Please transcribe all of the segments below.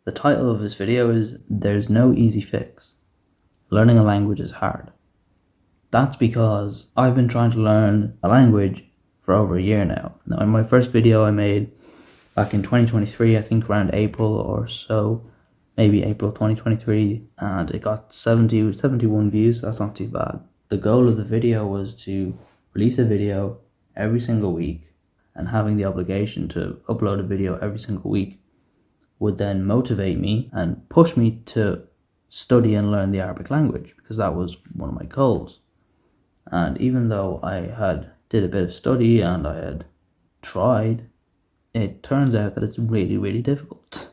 The title of this video is There's No Easy Fix. Learning a language is hard. That's because I've been trying to learn a language for over a year now. Now, in my first video I made back in 2023, I think around April or so, maybe April 2023, and it got 71 views. That's not too bad. The goal of the video was to release a video every single week, and having the obligation to upload a video every single week would then motivate me and push me to study and learn the Arabic language, because that was one of my goals. And even though I did a bit of study and I had tried, it turns out that it's really, really difficult.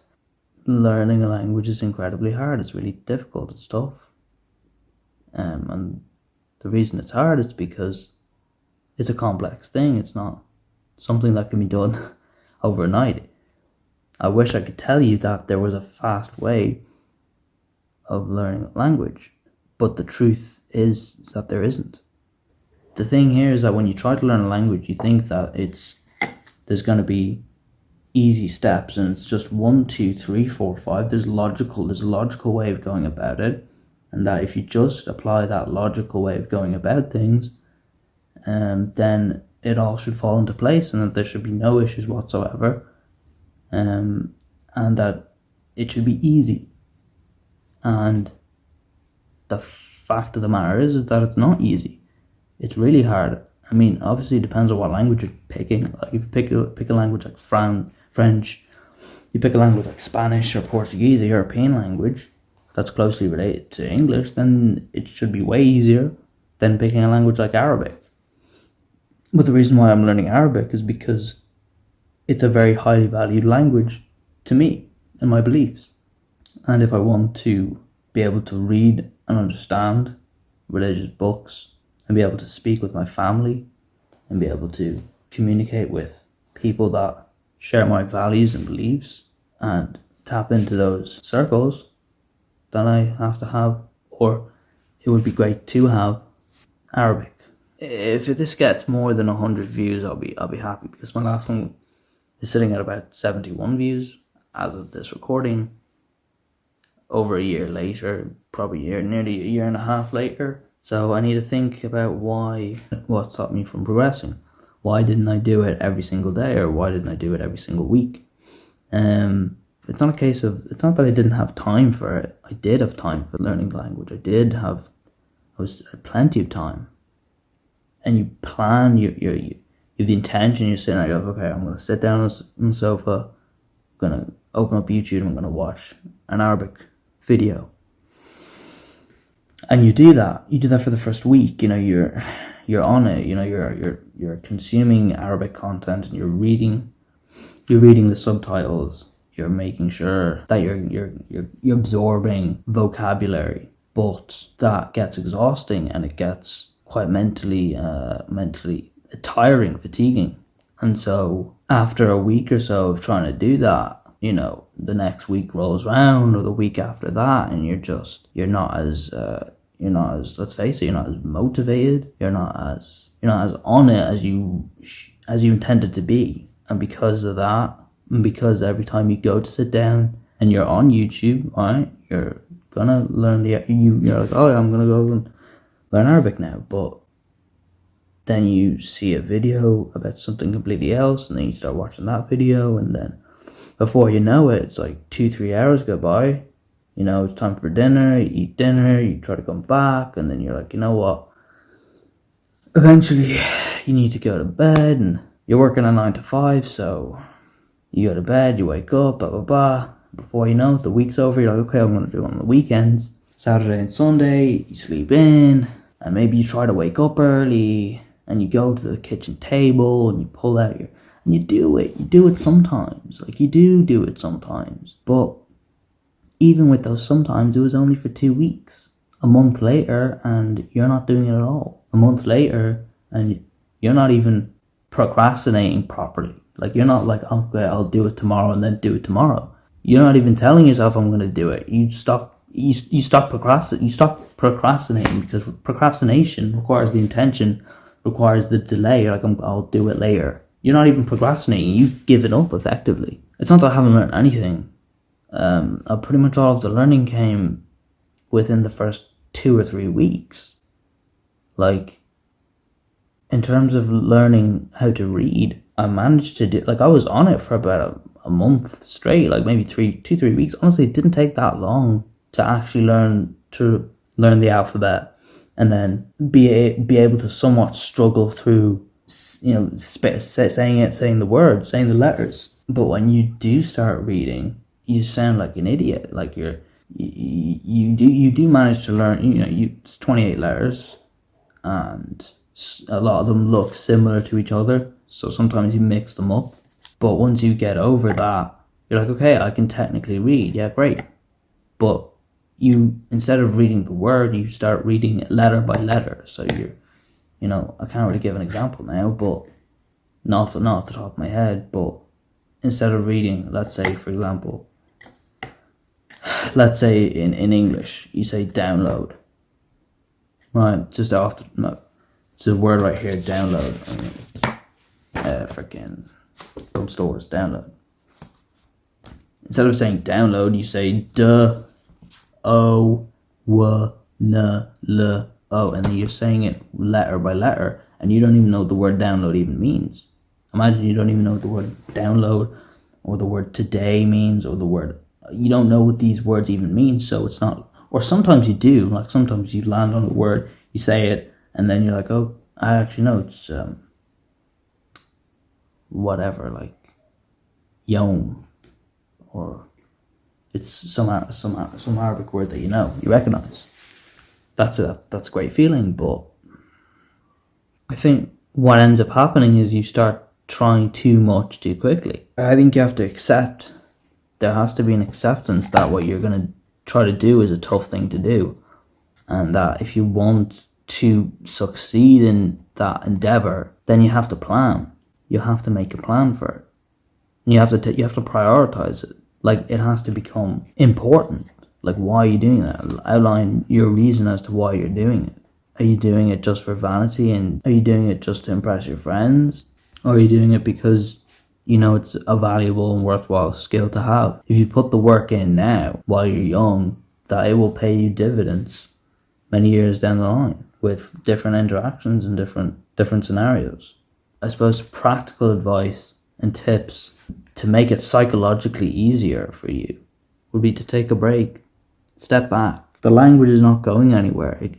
Learning a language is incredibly hard. It's really difficult. It's tough. And the reason it's hard is because it's a complex thing. It's not something that can be done overnight. I wish I could tell you that there was a fast way of learning a language, but the truth is that there isn't. The thing here is that when you try to learn a language, you think that there's going to be easy steps and it's just 1, 2, 3, 4, 5. There's a logical way of going about it, and that if you just apply that logical way of going about things, then it all should fall into place, and that there should be no issues whatsoever, and that it should be easy. And the fact of the matter is that it's not easy. It's really hard. I mean, obviously it depends on what language you're picking. Like if you pick a language like French, you pick a language like Spanish or Portuguese, a European language that's closely related to English, then it should be way easier than picking a language like Arabic. But the reason why I'm learning Arabic is because it's a very highly valued language to me and my beliefs. And if I want to be able to read and understand religious books, and be able to speak with my family, and be able to communicate with people that share my values and beliefs, and tap into those circles, then I have to have, or it would be great to have, Arabic. If this gets more than 100 views, I'll be happy, because my last one is sitting at about 71 views as of this recording. Over a year later, probably nearly a year and a half later. So I need to think about what stopped me from progressing. Why didn't I do it every single day, or why didn't I do it every single week? It's not that I didn't have time for it. I did have time for learning the language. I had plenty of time. And you plan, you have the intention, you're sitting there, okay, I'm going to sit down on the sofa, I'm going to open up YouTube, and I'm going to watch an Arabic video. And you do that for the first week. You're on it, you're consuming Arabic content, and you're reading the subtitles. You're making sure that you're absorbing vocabulary, but that gets exhausting, and it gets quite mentally tiring, fatiguing. And so after a week or so of trying to do that, the next week rolls around, or the week after that, and you're not as let's face it, you're not as motivated, you're not as on it as you intended to be. And because of that, and because every time you go to sit down and you're on YouTube, right, you're gonna learn you're like, oh, I'm gonna go and learn Arabic now, but then you see a video about something completely else, and then you start watching that video, and then before you know it, it's like 2-3 hours go by. It's time for dinner, you eat dinner, you try to come back, and then you're like, you know what? Eventually, you need to go to bed, and you're working a 9 to 5, so you go to bed, you wake up, blah, blah, blah. Before you know it, the week's over, you're like, okay, I'm going to do it on the weekends. Saturday and Sunday, you sleep in, and maybe you try to wake up early, and you go to the kitchen table, and you pull out and you do it sometimes. Like, you do it sometimes. But even with those sometimes, it was only for 2 weeks. A month later, and you're not doing it at all. A month later, and you're not even procrastinating properly. Like, you're not like, okay, I'll do it tomorrow and then do it tomorrow. You're not even telling yourself, I'm going to do it. You stop procrastinating, because procrastination requires the intention, requires the delay. You're like, I'll do it later. You're not even procrastinating. You've given up, effectively. It's not that I haven't learned anything. Pretty much all of the learning came within the first 2 or 3 weeks. Like, in terms of learning how to read, I managed to do, like, I was on it for about a month straight, like maybe 3 weeks. Honestly, it didn't take that long to actually learn the alphabet, and then be able to somewhat struggle through, saying the words, saying the letters. But when you do start reading, you sound like an idiot. Like you do manage to learn. It's 28 letters, and a lot of them look similar to each other. So sometimes you mix them up. But once you get over that, you're like, okay, I can technically read. Yeah, great. But instead of reading the word, you start reading it letter by letter. So I can't really give an example now, but not off the top of my head. But instead of reading, let's say, for example, let's say in English, you say download. Right, just after, no, it's a word right here, download. Freaking stores, download. Instead of saying download, you say duh. O, W, N, L, O, and then you're saying it letter by letter, and you don't even know what the word download even means. Imagine you don't even know what the word download or the word today means, or you don't know what these words even mean, so it's not, or sometimes you do, like sometimes you land on a word, you say it, and then you're like, oh, I actually know it's, whatever, like, yom, or it's some Arabic word that you recognize. That's a great feeling, but I think what ends up happening is you start trying too much too quickly. I think you have to accept, there has to be an acceptance that what you're going to try to do is a tough thing to do, and that if you want to succeed in that endeavor, then you have to plan. You have to make a plan for it. And you have to prioritize it. Like, it has to become important. Like, why are you doing that? Outline your reason as to why you're doing it. Are you doing it just for vanity, and are you doing it just to impress your friends? Or are you doing it because it's a valuable and worthwhile skill to have? If you put the work in now, while you're young, that it will pay you dividends many years down the line, with different interactions and different scenarios. I suppose practical advice and tips to make it psychologically easier for you would be to take a break, step back. The language is not going anywhere.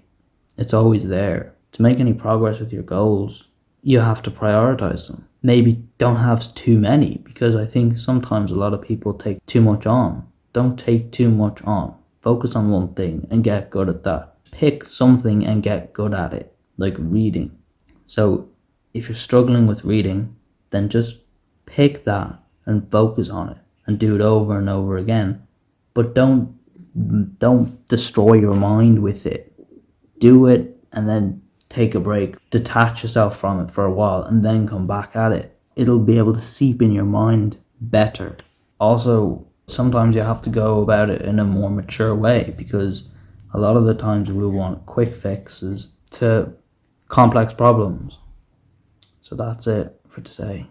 It's always there. To make any progress with your goals, you have to prioritize them. Maybe don't have too many, because I think sometimes a lot of people take too much on. Don't take too much on. Focus on one thing and get good at that. Pick something and get good at it, like reading. So if you're struggling with reading, then just pick that and focus on it and do it over and over again. But don't destroy your mind with it. Do it and then take a break. Detach yourself from it for a while and then come back at it. It'll be able to seep in your mind better. Also, sometimes you have to go about it in a more mature way, because a lot of the times we want quick fixes to complex problems. So that's it for today.